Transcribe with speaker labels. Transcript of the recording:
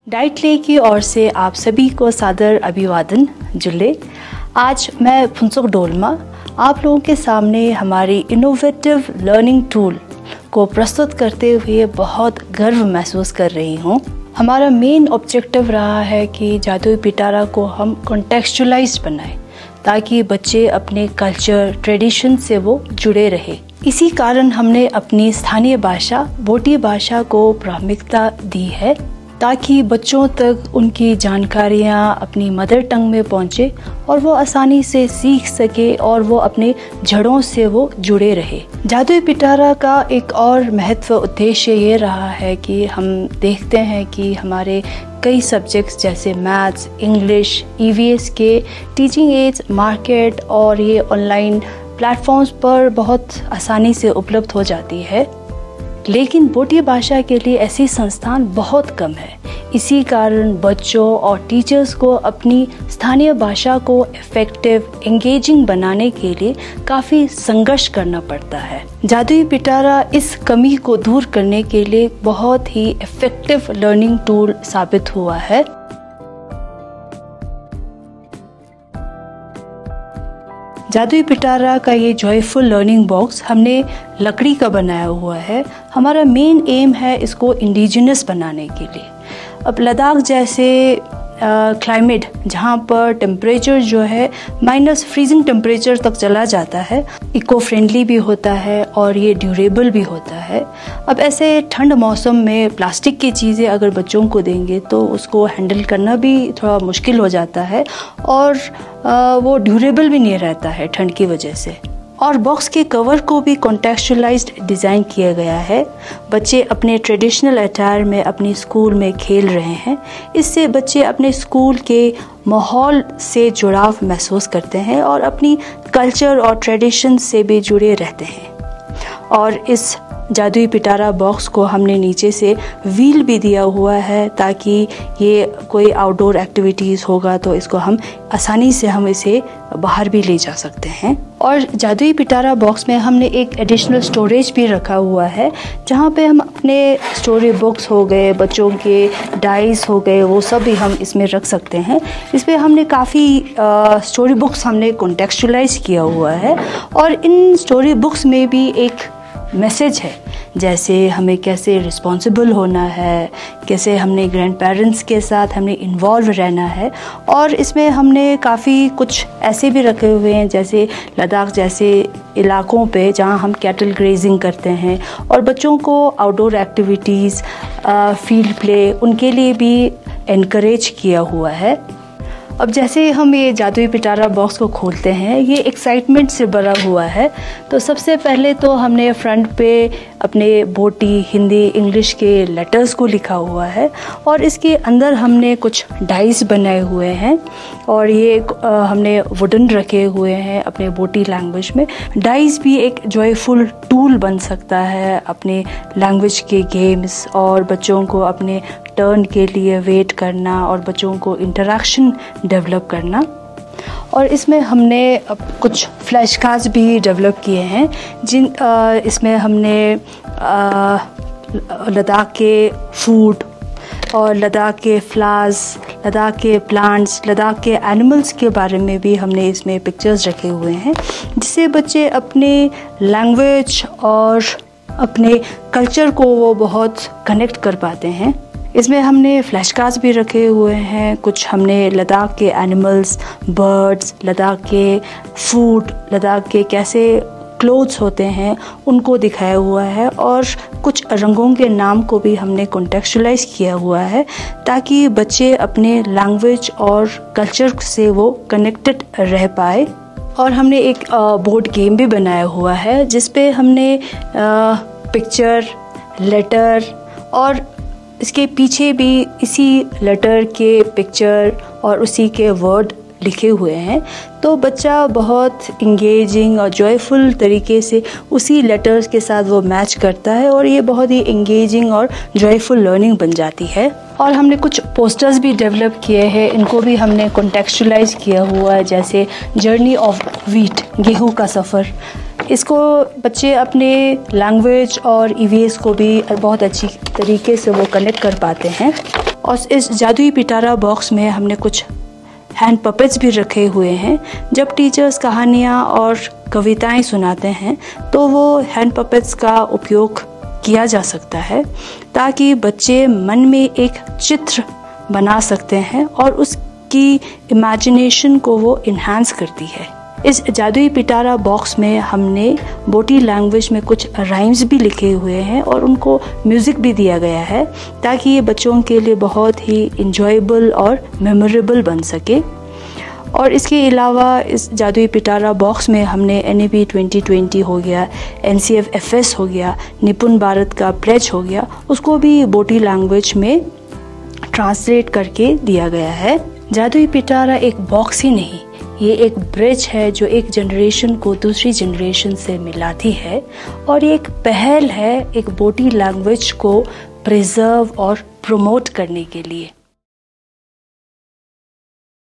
Speaker 1: डाइटले की ओर से आप सभी को सादर अभिवादन जुल्ले। आज मैं फुनसुक डोलमा आप लोगों के सामने हमारी इनोवेटिव लर्निंग टूल को प्रस्तुत करते हुए बहुत गर्व महसूस कर रही हूँ। हमारा मेन ऑब्जेक्टिव रहा है कि जादुई पिटारा को हम कॉन्टेक्चुअलाइज बनाएं ताकि बच्चे अपने कल्चर ट्रेडिशन से वो जुड़े रहे। इसी कारण हमने अपनी स्थानीय भाषा बोटी भाषा को प्राथमिकता दी है ताकि बच्चों तक उनकी जानकारियाँ अपनी मदर टंग में पहुँचे और वो आसानी से सीख सके और वो अपने जड़ों से वो जुड़े रहे। जादुई पिटारा का एक और महत्व उद्देश्य ये रहा है कि हम देखते हैं कि हमारे कई सब्जेक्ट्स जैसे मैथ्स, इंग्लिश, ईवीएस के टीचिंग एड्स मार्केट और ये ऑनलाइन प्लेटफॉर्म्स पर बहुत आसानी से उपलब्ध हो जाती है, लेकिन बोटी भाषा के लिए ऐसी संस्थान बहुत कम है। इसी कारण बच्चों और टीचर्स को अपनी स्थानीय भाषा को इफेक्टिव, एंगेजिंग बनाने के लिए काफ़ी संघर्ष करना पड़ता है। जादुई पिटारा इस कमी को दूर करने के लिए बहुत ही इफेक्टिव लर्निंग टूल साबित हुआ है। जादुई पिटारा का ये जॉयफुल लर्निंग बॉक्स हमने लकड़ी का बनाया हुआ है। हमारा मेन एम है इसको इंडिजिनस बनाने के लिए। अब लद्दाख जैसे क्लाइमेट जहाँ पर टेम्परेचर जो है माइनस फ्रीजिंग टेम्परेचर तक चला जाता है, इको फ्रेंडली भी होता है और ये ड्यूरेबल भी होता है। अब ऐसे ठंड मौसम में प्लास्टिक की चीज़ें अगर बच्चों को देंगे तो उसको हैंडल करना भी थोड़ा मुश्किल हो जाता है और वो ड्यूरेबल भी नहीं रहता है ठंड की वजह से। और बॉक्स के कवर को भी कॉन्टेक्चुअलाइज्ड डिज़ाइन किया गया है। बच्चे अपने ट्रेडिशनल अटायर में अपने स्कूल में खेल रहे हैं। इससे बच्चे अपने स्कूल के माहौल से जुड़ाव महसूस करते हैं और अपनी कल्चर और ट्रेडिशन से भी जुड़े रहते हैं। और इस जादुई पिटारा बॉक्स को हमने नीचे से व्हील भी दिया हुआ है ताकि ये कोई आउटडोर एक्टिविटीज़ होगा तो इसको हम आसानी से हम इसे बाहर भी ले जा सकते हैं। और जादुई पिटारा बॉक्स में हमने एक एडिशनल स्टोरेज भी रखा हुआ है जहाँ पे हम अपने स्टोरी बुक्स हो गए, बच्चों के डाइस हो गए, वो सब भी हम इसमें रख सकते हैं। इसमें हमने काफ़ी स्टोरी बुक्स हमने कॉन्टेक्चुअलाइज किया हुआ है और इन स्टोरी बुक्स में भी एक मैसेज है, जैसे हमें कैसे रिस्पॉन्सिबल होना है, कैसे हमने ग्रैंड पेरेंट्स के साथ हमने इन्वॉल्व रहना है। और इसमें हमने काफ़ी कुछ ऐसे भी रखे हुए हैं जैसे लद्दाख जैसे इलाकों पे जहाँ हम कैटल ग्रेजिंग करते हैं और बच्चों को आउटडोर एक्टिविटीज़, फील्ड प्ले उनके लिए भी एनकरेज किया हुआ है। अब जैसे हम ये जादुई पिटारा बॉक्स को खोलते हैं, ये एक्साइटमेंट से भरा हुआ है। तो सबसे पहले तो हमने फ्रंट पे अपने बोटी, हिंदी, इंग्लिश के लेटर्स को लिखा हुआ है और इसके अंदर हमने कुछ डाइस बनाए हुए हैं और ये हमने वुडन रखे हुए हैं अपने बोटी लैंग्वेज में। डाइस भी एक जॉयफुल टूल बन सकता है अपने लैंग्वेज के गेम्स और बच्चों को अपने टर्न के लिए वेट करना और बच्चों को इंटरेक्शन डेवलप करना। और इसमें हमने कुछ फ्लैश कार्ड्स भी डेवलप किए हैं इसमें हमने लद्दाख के फूड और लद्दाख के फ्लावर्स, लद्दाख के प्लांट्स, लद्दाख के एनिमल्स के बारे में भी हमने इसमें पिक्चर्स रखे हुए हैं जिससे बच्चे अपने लैंग्वेज और अपने कल्चर को वो बहुत कनेक्ट कर पाते हैं। इसमें हमने फ्लैश कार्ड्स भी रखे हुए हैं, कुछ हमने लद्दाख के एनिमल्स, बर्ड्स, लद्दाख के फूड, लद्दाख के कैसे क्लोथ्स होते हैं उनको दिखाया हुआ है और कुछ रंगों के नाम को भी हमने कॉन्टेक्चुअलाइज किया हुआ है ताकि बच्चे अपने लैंग्वेज और कल्चर से वो कनेक्टेड रह पाए। और हमने एक बोर्ड गेम भी बनाया हुआ है जिस पे हमने पिक्चर, लेटर और इसके पीछे भी इसी लेटर के पिक्चर और उसी के वर्ड लिखे हुए हैं। तो बच्चा बहुत इंगेजिंग और जॉयफुल तरीके से उसी लेटर्स के साथ वो मैच करता है और ये बहुत ही इंगेजिंग और जॉयफुल लर्निंग बन जाती है। और हमने कुछ पोस्टर्स भी डेवलप किए हैं, इनको भी हमने कॉन्टेक्चुअलाइज किया हुआ है जैसे जर्नी ऑफ व्हीट, गेहूँ का सफ़र। इसको बच्चे अपने लैंग्वेज और ईवीएस को भी बहुत अच्छी तरीके से वो कनेक्ट कर पाते हैं। और इस जादुई पिटारा बॉक्स में हमने कुछ हैंड पपेट्स भी रखे हुए हैं। जब टीचर्स कहानियाँ और कविताएं सुनाते हैं तो वो हैंड पपेट्स का उपयोग किया जा सकता है ताकि बच्चे मन में एक चित्र बना सकते हैं और उसकी इमेजिनेशन को वो इन्हांस करती है। इस जादुई पिटारा बॉक्स में हमने बोटी लैंग्वेज में कुछ राइम्स भी लिखे हुए हैं और उनको म्यूज़िक भी दिया गया है ताकि ये बच्चों के लिए बहुत ही इंजॉयबल और मेमोरेबल बन सके। और इसके अलावा इस जादुई पिटारा बॉक्स में हमने NAP 2020 हो गया, NCF-FS हो गया, निपुण भारत का प्लेज हो गया, उसको भी बोटी लैंग्वेज में ट्रांसलेट करके दिया गया है। जादुई पिटारा एक बॉक्स ही नहीं, ये एक ब्रिज है जो एक जनरेशन को दूसरी जनरेशन से मिलाती है और ये एक पहल है एक बोटी लैंग्वेज को प्रिजर्व और प्रमोट करने के लिए।